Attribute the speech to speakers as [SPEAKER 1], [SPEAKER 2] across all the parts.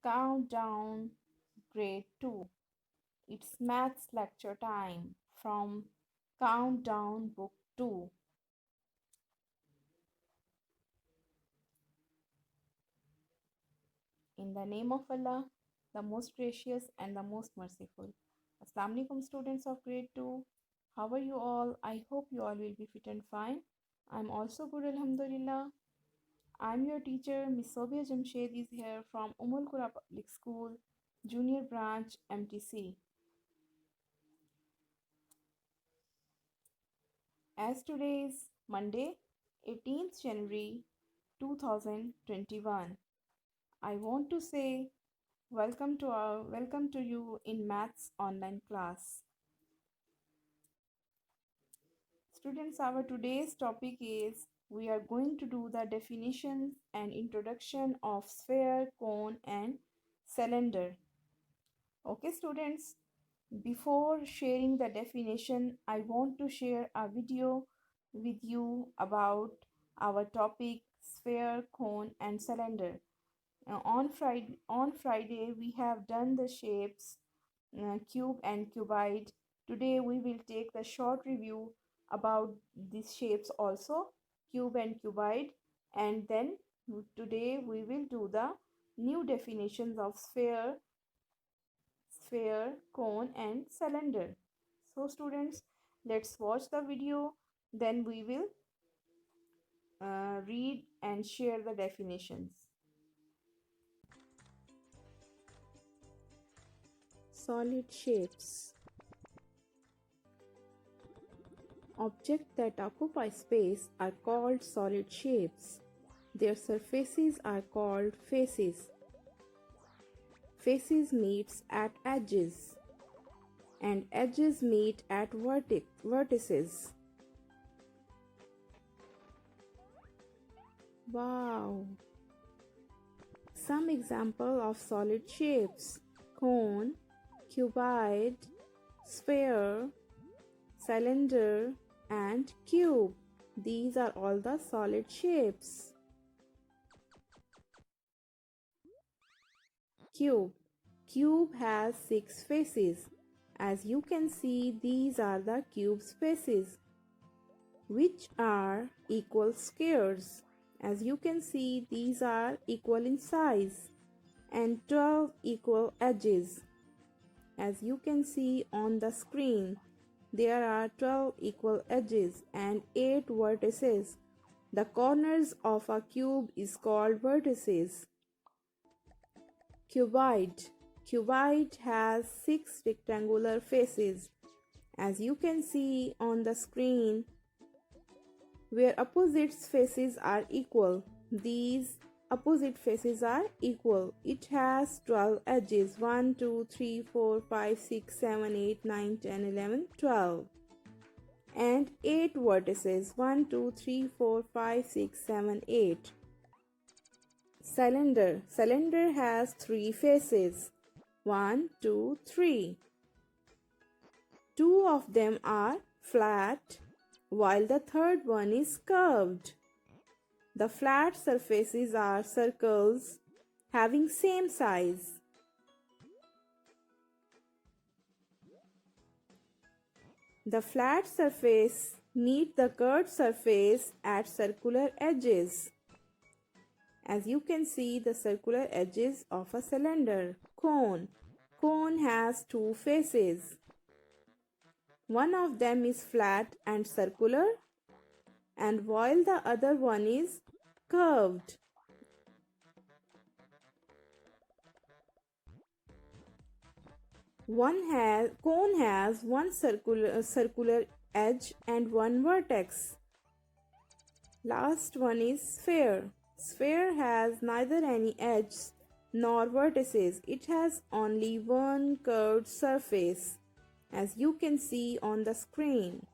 [SPEAKER 1] Countdown Grade 2. It's maths lecture time from Countdown Book 2. In the name of Allah, the most gracious and the most merciful. Assalamu alaikum students of grade 2. How are you all? I hope you all will be fit and fine. I'm also good, Alhamdulillah. I'm your teacher, Miss Sobia Jamshed is here from Al-Qura Public School, Junior Branch, MTC. As today is Monday, 18th January 2021, I want to say welcome to you in Maths online class. Students, our today's topic is we are going to do the definitions and introduction of sphere, cone and cylinder. Okay students, before sharing the definition, I want to share a video with you about our topic sphere, cone and cylinder. On Friday we have done the shapes cube and cuboid. Today we will take the short review about these shapes also, cube and cuboid, and then today we will do the new definitions of sphere, cone and cylinder. So students, let's watch the video, then we will read and share the definitions. Solid shapes. Objects that occupy space are called solid shapes. Their surfaces are called faces. Faces meets at edges, and edges meet at vertices. Wow! Some example of solid shapes: cone, cuboid, sphere, cylinder, and cube. These are all the solid shapes. Cube. Cube has 6 faces. As you can see, these are the cube's faces, which are equal squares. As you can see, these are equal in size and 12 equal edges. As you can see on the screen, there are 12 equal edges and 8 vertices. The corners of a cube is called vertices. Cuboid. Cuboid has 6 rectangular faces. As you can see on the screen, where opposite faces are equal, these opposite faces are equal. It has 12 edges: 1, 2, 3, 4, 5, 6, 7, 8, 9, 10, 11, 12. And 8 vertices: 1, 2, 3, 4, 5, 6, 7, 8. Cylinder. Cylinder has 3 faces: 1, 2, 3. 2 of them are flat, while the third one is curved. The flat surfaces are circles having same size. The flat surface meet the curved surface at circular edges. As you can see, the circular edges of a cylinder. Cone. Cone has 2 faces. One of them is flat and circular, and while the other one is curved. Cone has one circular edge and one vertex. Last one is sphere. Sphere has neither any edges nor vertices. It has only one curved surface, as you can see on the screen.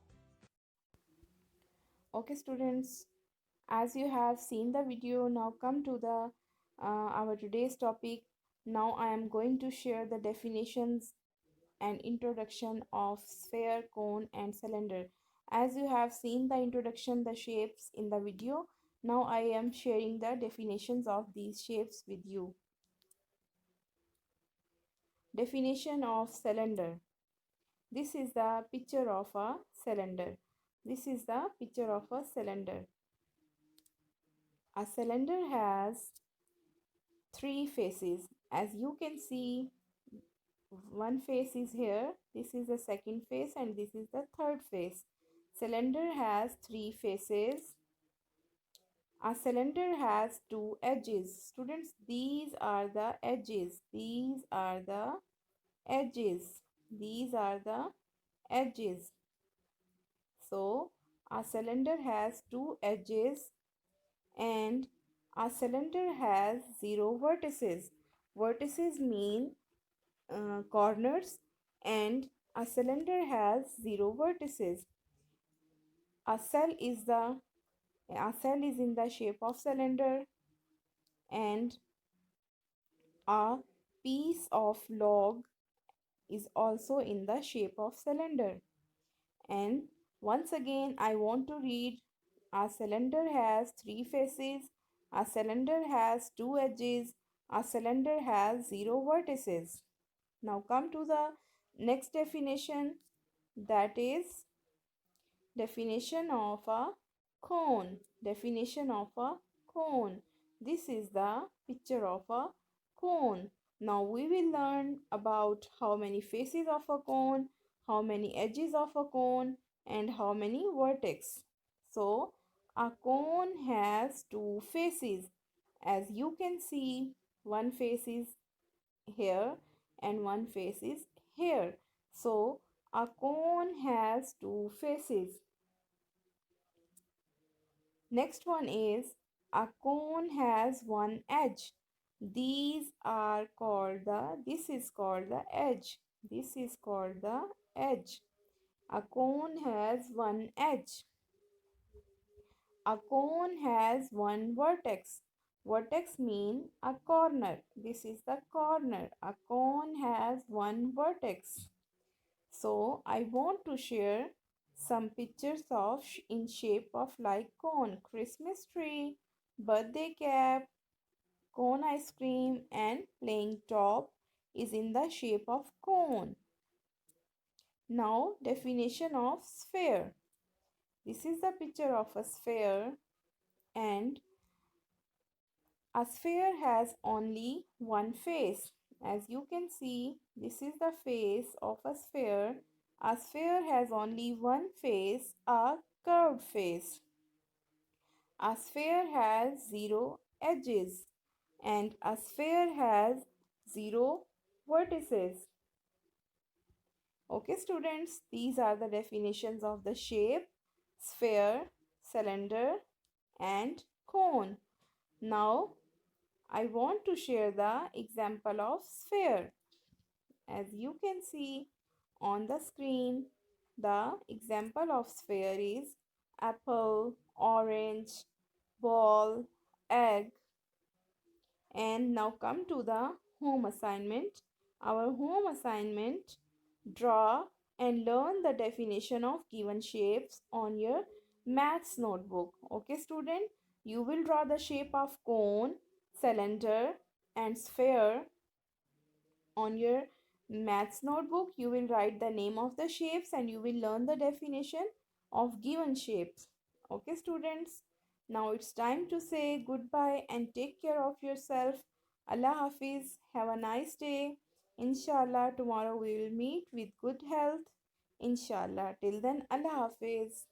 [SPEAKER 1] Okay students, as you have seen the video, now come to the our today's topic. Now I am going to share the definitions and introduction of sphere, cone and cylinder. As you have seen the introduction, the shapes in the video, now I am sharing the definitions of these shapes with you. Definition of cylinder. This is the picture of a cylinder. This is the picture of a cylinder. A cylinder has three faces. As you can see, one face is here, this is the second face, and this is the third face. Cylinder has three faces. A cylinder has two edges. Students, these are the edges. These are the edges. These are the edges. So, a cylinder has two edges and a cylinder has zero vertices. Vertices mean corners, and a cylinder has zero vertices. A cell is the a cell is in the shape of cylinder, and a piece of log is also in the shape of cylinder. And once again, I want to read: a cylinder has three faces, a cylinder has two edges, a cylinder has zero vertices. Now come to the next definition, that is definition of a cone. Definition of a cone. This is the picture of a cone. Now we will learn about how many faces of a cone, how many edges of a cone, and how many vertex. So a cone has two faces. As you can see, one face is here and one face is here. So a cone has two faces. Next one is a cone has one edge. This is called the edge. This is called the edge. A cone has one edge. A cone has one vertex. Vertex mean a corner. This is the corner. A cone has one vertex. So I want to share some pictures of in shape of like cone, Christmas tree, birthday cap, cone ice cream, and playing top is in the shape of cone. Now definition of sphere. This is the picture of a sphere, and a sphere has only one face. As you can see, this is the face of a sphere. A sphere has only one face, a curved face. A sphere has zero edges, and a sphere has zero vertices. Okay, students, these are the definitions of the shape, sphere, cylinder, and cone. Now, I want to share the example of sphere. As you can see on the screen, the example of sphere is apple, orange, ball, egg. And now come to the home assignment. Our home assignment: draw and learn the definition of given shapes on your maths notebook. Okay, student, you will draw the shape of cone, cylinder, and sphere on your maths notebook. You will write the name of the shapes and you will learn the definition of given shapes. Okay, students, now it's time to say goodbye and take care of yourself. Allah Hafiz. Have a nice day. Inshallah, tomorrow we will meet with good health. Inshallah. Till then, Allah Hafiz.